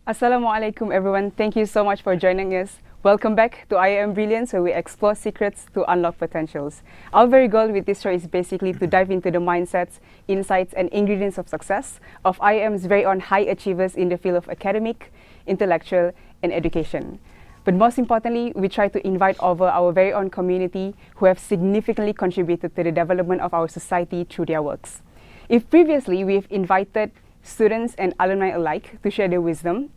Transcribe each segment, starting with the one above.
Assalamualaikum everyone, thank you so much for joining us. Welcome back to IAM Brilliance, where we explore secrets to unlock potentials. Our very goal with this show is basically to dive into the mindsets, insights and ingredients of success of IAM's very own high achievers in the field of academic, intellectual and education. But most importantly, we try to invite over our very own community who have significantly contributed to the development of our society through their works. If previously we've invited students and alumni alike to share their wisdom,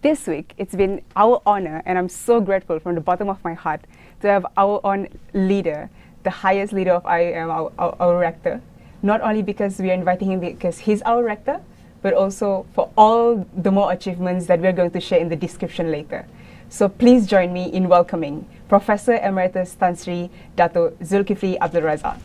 this week, it's been our honor, and I'm so grateful from the bottom of my heart to have our own leader, the highest leader of IAM, our rector. Not only because we are inviting him because he's our rector, but also for all the more achievements that we're going to share in the description later. So please join me in welcoming Professor Emeritus Tan Sri Dato Zulkifli Abdul Razak.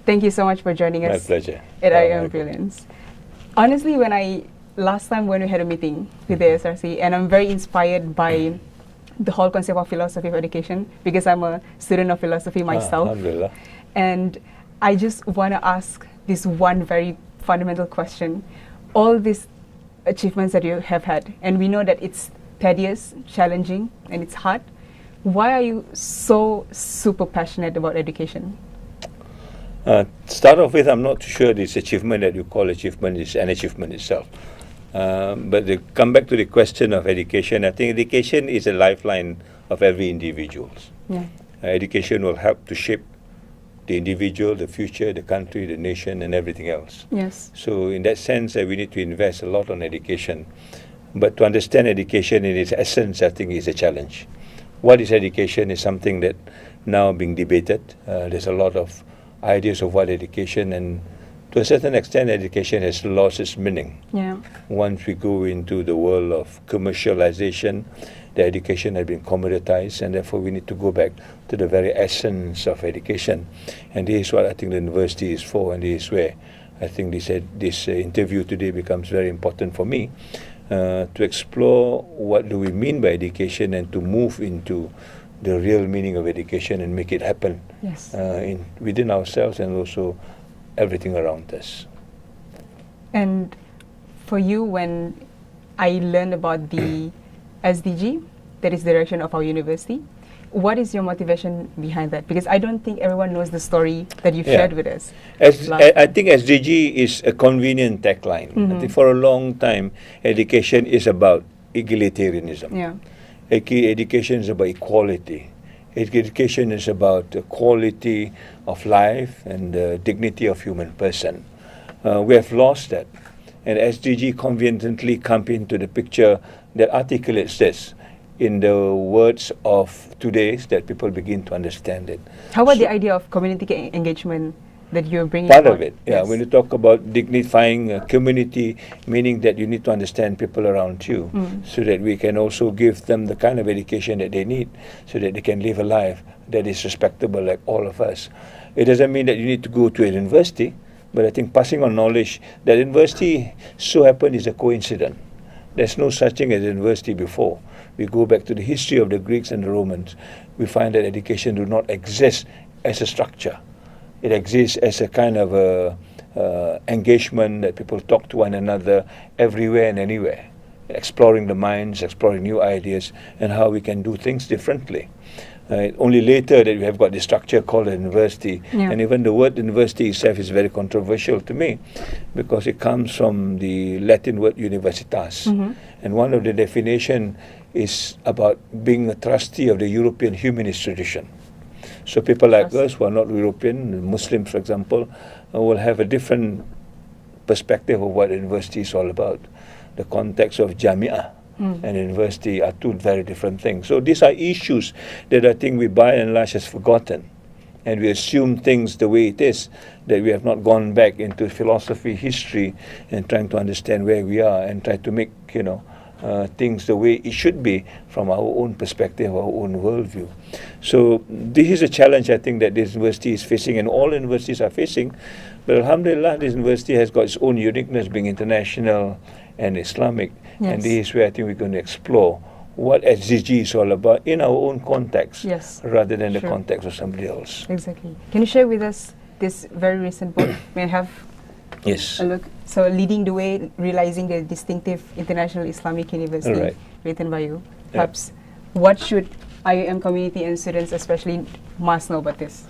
Thank you so much for joining us. My pleasure. At IAM Brilliance. Honestly, last time when we had a meeting with the SRC, and I'm very inspired by the whole concept of philosophy of education because I'm a student of philosophy myself. Alhamdulillah. And I just want to ask this one very fundamental question. All these achievements that you have had, and we know that it's tedious, challenging, and it's hard. Why are you so super passionate about education? Start off with, I'm not sure this achievement that you call achievement is an achievement itself. But to come back to the question of education, I think education is a lifeline of every individual. Yeah. Education will help to shape the individual, the future, the country, the nation, and everything else. Yes. So in that sense, we need to invest a lot on education. But to understand education in its essence, I think is a challenge. What is education is something that now being debated. There's a lot of ideas of what education, and to a certain extent education has lost its meaning. Yeah. Once we go into the world of commercialization, the education has been commoditized, and therefore we need to go back to the very essence of education. And this is what I think the university is for, and this is where I think this interview today becomes very important for me, to explore what do we mean by education and to move into the real meaning of education and make it happen. Yes. Within ourselves and also everything around us. And for you, when I learned about the SDG, that is the direction of our university, what is your motivation behind that? Because I don't think everyone knows the story that you've shared with us. I think SDG is a convenient tagline. I think for a long time, education is about egalitarianism. Yeah. Education is about equality. Education is about the quality of life and the dignity of human person. We have lost that. And SDG conveniently comes into the picture that articulates this in the words of today that people begin to understand it. How about the idea of community engagement that you're bringing part about? of it, yeah. When you talk about dignifying a community, meaning that you need to understand people around you so that we can also give them the kind of education that they need so that they can live a life that is respectable like all of us. It doesn't mean that you need to go to a university, but I think passing on knowledge, that university so happened is a coincidence. There's no such thing as university before. We go back to the history of the Greeks and the Romans. We find that education do not exist as a structure. It exists as a kind of engagement that people talk to one another everywhere and anywhere, exploring the minds, exploring new ideas, and how we can do things differently. Only later that we have got the structure called a university, and even the word university itself is very controversial to me because it comes from the Latin word universitas, and one of the definition is about being a trustee of the European humanist tradition. So people like us who are not European, Muslims for example, will have a different perspective of what university is all about. The context of Jami'ah and university are two very different things. So these are issues that I think we by and large has forgotten. And we assume things the way it is, that we have not gone back into philosophy, history, and trying to understand where we are and try to make, things the way it should be from our own perspective, our own worldview. So this is a challenge I think that this university is facing, and all universities are facing. But alhamdulillah, this university has got its own uniqueness, being international and Islamic. Yes. And this is where I think we're going to explore what SDG is all about in our own context, Yes. rather than the Sure. context of somebody else. Exactly. Can you share with us this very recent book? May I have Yes. a look? So, Leading the Way, Realizing the Distinctive International Islamic University, Alright. written by you. Yeah. Perhaps, what should IUM community and students especially must know about this?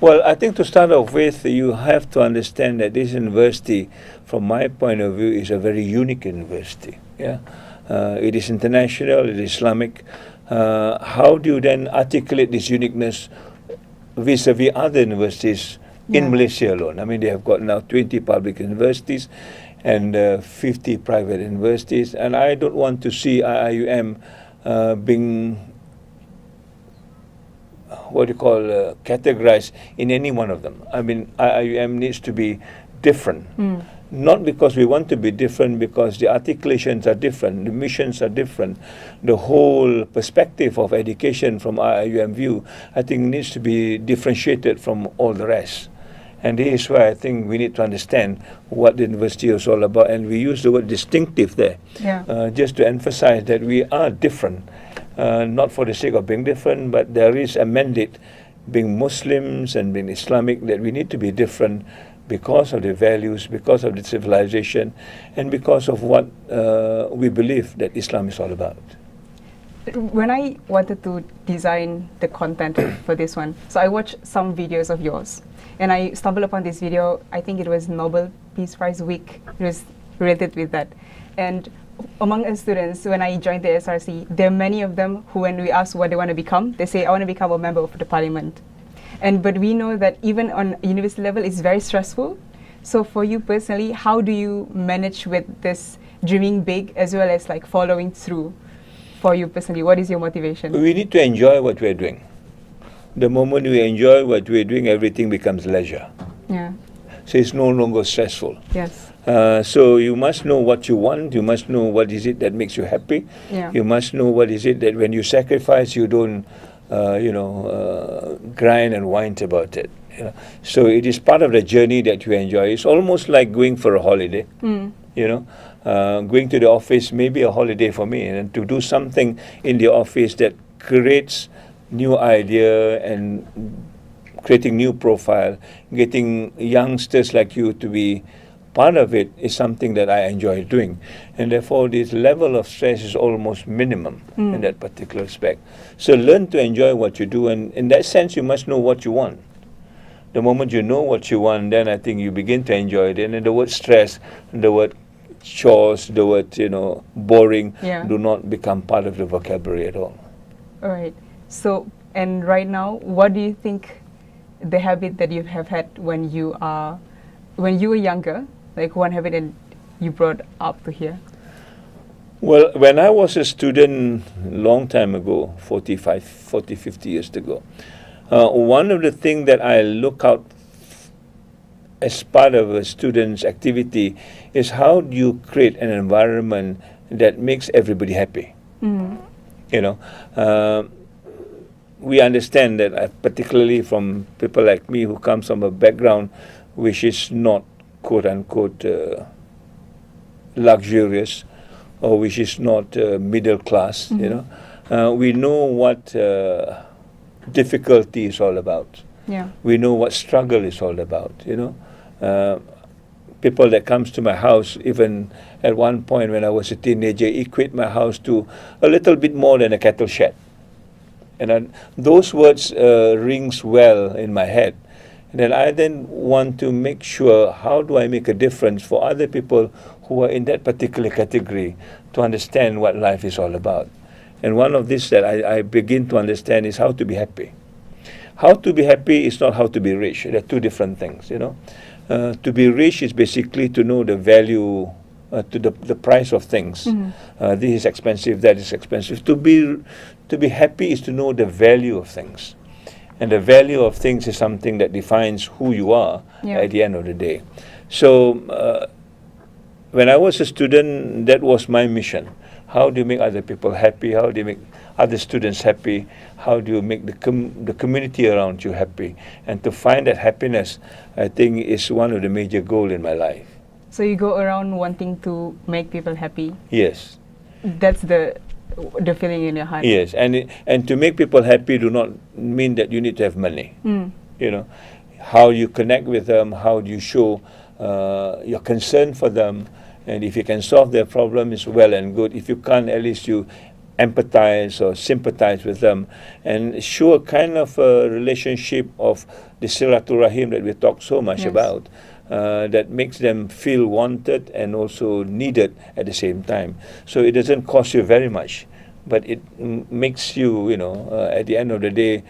Well, I think to start off with, you have to understand that this university, from my point of view, is a very unique university. Yeah, it is international, it is Islamic. How do you then articulate this uniqueness vis-a-vis other universities in Yeah. Malaysia alone? I mean, they have got now 20 public universities and 50 private universities, and I don't want to see IIUM being categorized in any one of them. I mean, IIUM needs to be different. Not because we want to be different, because the articulations are different, the missions are different. The whole perspective of education from IIUM view, I think, needs to be differentiated from all the rest. And this is why I think we need to understand what the university is all about. And we use the word distinctive there, Yeah. just to emphasize that we are different. Not for the sake of being different, but there is a mandate, being Muslims and being Islamic, that we need to be different because of the values, because of the civilization, and because of what we believe that Islam is all about. When I wanted to design the content for this one, so I watched some videos of yours, and I stumbled upon this video. I think it was Nobel Peace Prize week. It was related with that. And among us students, when I joined the SRC, there are many of them who, when we ask what they want to become, they say, I want to become a member of the parliament. But we know that even on university level, it's very stressful. So for you personally, how do you manage with this dreaming big as well as like following through? For you personally, what is your motivation? We need to enjoy what we're doing. The moment we enjoy what we're doing, everything becomes leisure. Yeah. So it's no longer stressful. Yes. So you must know what you want. You must know what is it that makes you happy. Yeah. You must know what is it that when you sacrifice, you don't, grind and whine about it. You know? So it is part of the journey that you enjoy. It's almost like going for a holiday. Going to the office may be a holiday for me, and to do something in the office that creates new idea and creating new profile, getting youngsters like you to be part of it is something that I enjoy doing. And therefore, this level of stress is almost minimum in that particular aspect. So learn to enjoy what you do, and in that sense, you must know what you want. The moment you know what you want, then I think you begin to enjoy it. And then the word stress, the word chores, the word, boring, Yeah. do not become part of the vocabulary at all. All right. So, and right now, what do you think the habit that you have had when you were younger, like one habit that you brought up to here? Well, when I was a student long time ago, 40, 50 years ago, one of the things that I look out as part of a student's activity is how do you create an environment that makes everybody happy. We understand that, particularly from people like me who comes from a background which is not quote-unquote luxurious, or which is not middle class, we know what difficulty is all about. Yeah. We know what struggle is all about, people that comes to my house, even at one point when I was a teenager, equate my house to a little bit more than a cattle shed. And those words rings well in my head. And then I want to make sure, how do I make a difference for other people who are in that particular category to understand what life is all about. And one of this that I begin to understand is how to be happy. How to be happy is not how to be rich. They're two different things, To be rich is basically to know the value, to the price of things. This is expensive, that is expensive. To be happy is to know the value of things. And the value of things is something that defines who you are at the end of the day. So when I was a student, that was my mission. How do you make other people happy? How do you make other students happy? How do you make the community around you happy? And to find that happiness, I think, is one of the major goals in my life. So you go around wanting to make people happy? Yes. That's the feeling in your heart? Yes, and to make people happy do not mean that you need to have money. You know, how you connect with them, how do you show your concern for them, and if you can solve their problem is well and good. If you can't, at least you empathize or sympathize with them and show a kind of a relationship of the Silaturahim that we talk so much about, that makes them feel wanted and also needed at the same time. So it doesn't cost you very much, but it makes you, at the end of the day,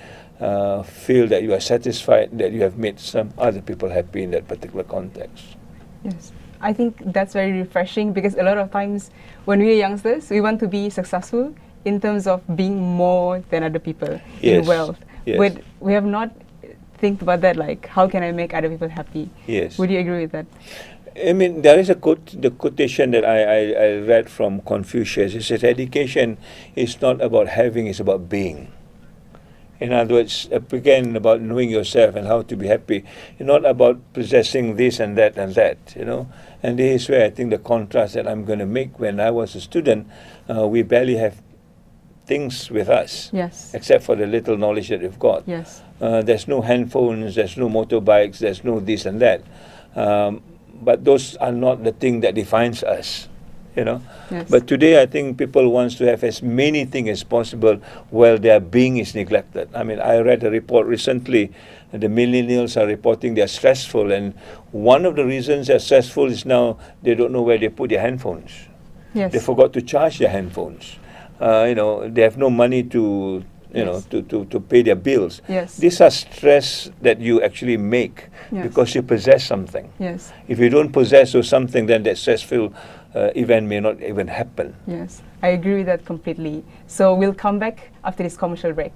feel that you are satisfied that you have made some other people happy in that particular context. Yes. I think that's very refreshing, because a lot of times when we are youngsters, we want to be successful in terms of being more than other people in wealth. Yes. But we have not think about that, like, how can I make other people happy? Yes. Would you agree with that? I mean, there is a the quotation that I read from Confucius. It says, education is not about having, it's about being. In other words, again, about knowing yourself and how to be happy. It's not about possessing this and that and that, And this is where I think the contrast that I'm going to make. When I was a student, we barely have things with us, except for the little knowledge that we've got. There's no handphones, there's no motorbikes, there's no this and that. But those are not the thing that defines us, But today I think people want to have as many things as possible while their being is neglected. I mean, I read a report recently, the millennials are reporting they're stressful, and one of the reasons they're stressful is now they don't know where they put their handphones. They forgot to charge their handphones. They have no money to to pay their bills. These are stress that you actually make because you possess something. If you don't possess or something, then that stressful event may not even happen. Yes, I agree with that completely. So we'll come back after this commercial break.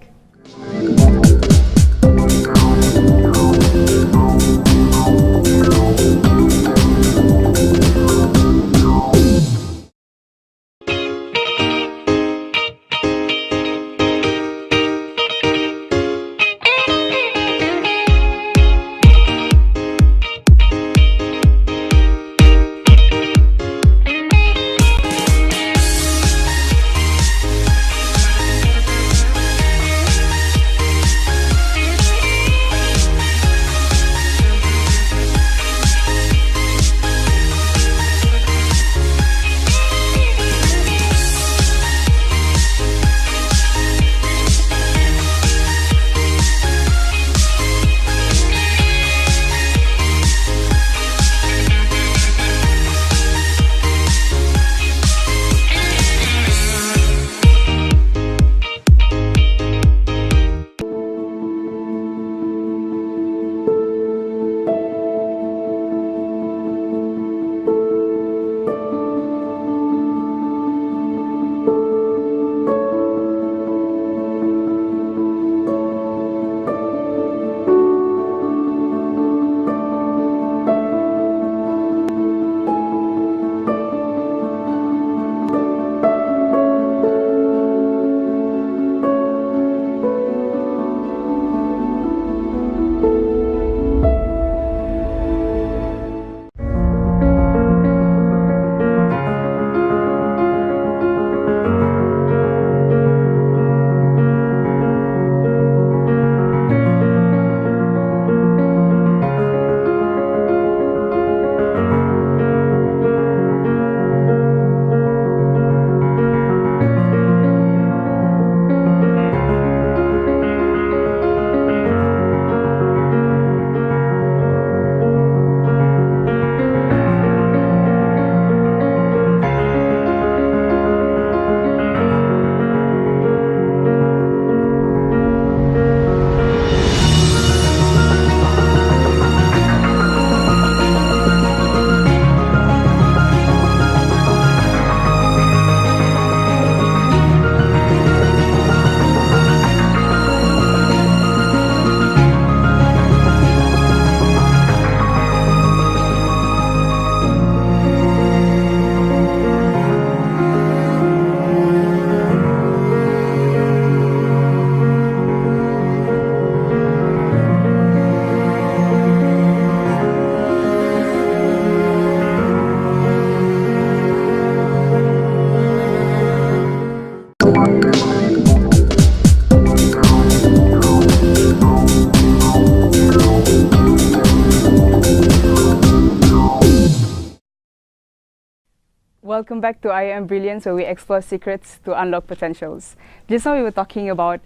welcome back to I Am Brilliant, where we explore secrets to unlock potentials. Just now we were talking about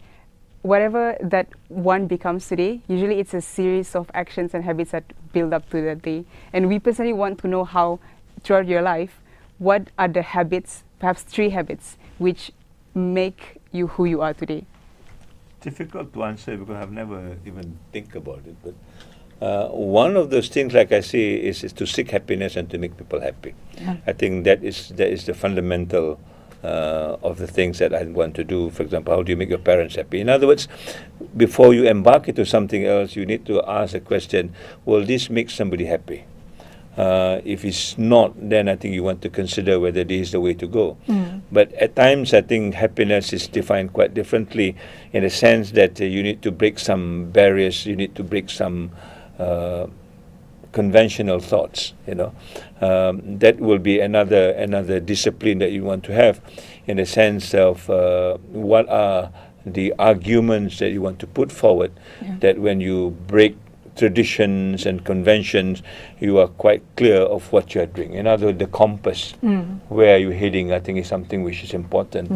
whatever that one becomes today. Usually it's a series of actions and habits that build up to that day. And we personally want to know how, throughout your life, what are the habits, perhaps 3 habits, which make you who you are today? Difficult to answer because I've never even think about it. But one of those things, like I say, is to seek happiness and to make people happy. Yeah. I think that is the fundamental of the things that I want to do. For example, how do you make your parents happy? In other words, before you embark into something else, you need to ask the question, will this make somebody happy? If it's not, then I think you want to consider whether this is the way to go. But at times, I think happiness is defined quite differently, in the sense that you need to break some barriers, you need to break some conventional thoughts. That will be another discipline that you want to have, in the sense of what are the arguments that you want to put forward, that when you break traditions and conventions, you are quite clear of what you are doing. In other words, the compass, where you're heading, I think is something which is important,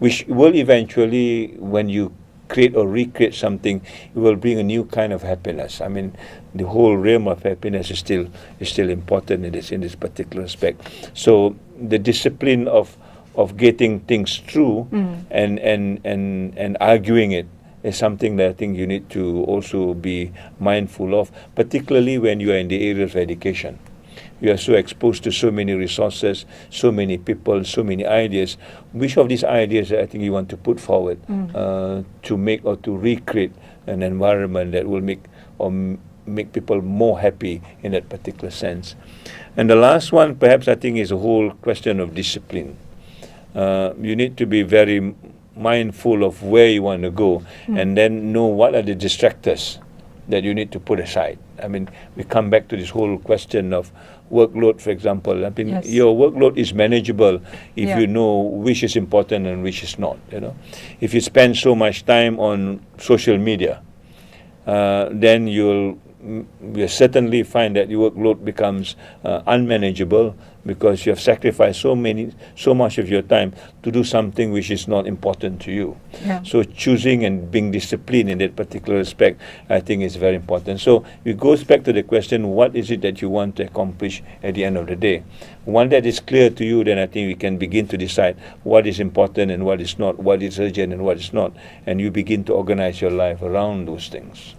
which will eventually, when you create or recreate something, it will bring a new kind of happiness. I mean, the whole realm of happiness is still important in this particular aspect. So the discipline of getting things through and arguing it is something that I think you need to also be mindful of, particularly when you are in the area of education. You are so exposed to so many resources, so many people, so many ideas. Which of these ideas I think you want to put forward to make or to recreate an environment that will make people more happy in that particular sense? And the last one, perhaps, I think, is a whole question of discipline. You need to be very mindful of where you want to go, and then know what are the distractors that you need to put aside. I mean, we come back to this whole question of workload, for example. I mean, your workload is manageable if you know which is important and which is not. If you spend so much time on social media, then you'll certainly find that your workload becomes unmanageable, because you have sacrificed so much of your time to do something which is not important to you. So choosing and being disciplined in that particular aspect, I think, is very important. So it goes back to the question, what is it that you want to accomplish at the end of the day? One that is clear to you, then I think we can begin to decide what is important and what is not, what is urgent and what is not, and you begin to organize your life around those things.